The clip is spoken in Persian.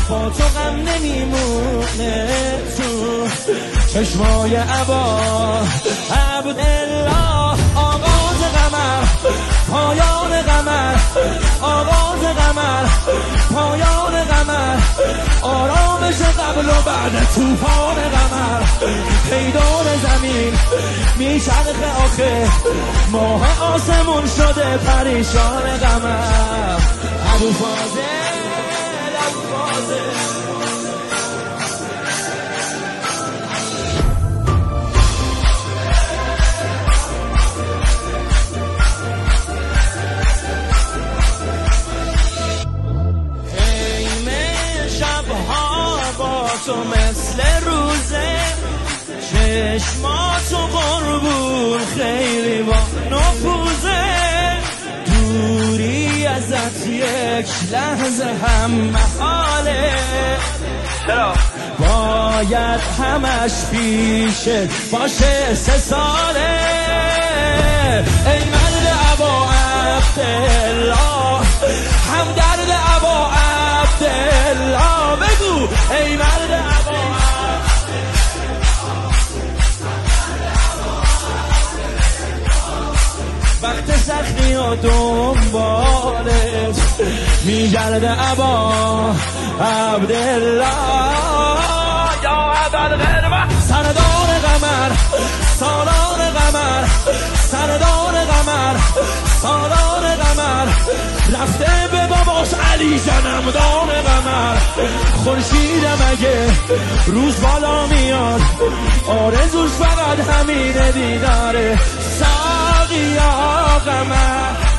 با تو غم نمیمونه تو چشمای عبا عبدالله. آغاز قمر پایان قمر، آغاز قمر پایان قمر، آرامش قبل و بعد طوفان قمر، پیدار زمین میچرخه آخه ماه آسمون شده پریشان قمر. ابو فاضل ابو فاضل تو مثل روزه، چشماتو قربون خیلی با نفوذه، دوری ازت یک لحظه هم محاله، باید همش پیشه باشه 3 ساله. ای مرد ابا عبدالله، همدرد ابا عبدالله، بگو ای مرد ابا وقت سختی و دنبالت میگرد ابا عبدالله. یا عبدالغربه سردار قمر، سالار قمر، سردار قمر، سالار قمر، رفته به باباش علی جنمدان قمر. خورشیدم اگه روز بالا میاد آرزوش فقط همینه دیداره ساقیا قمر.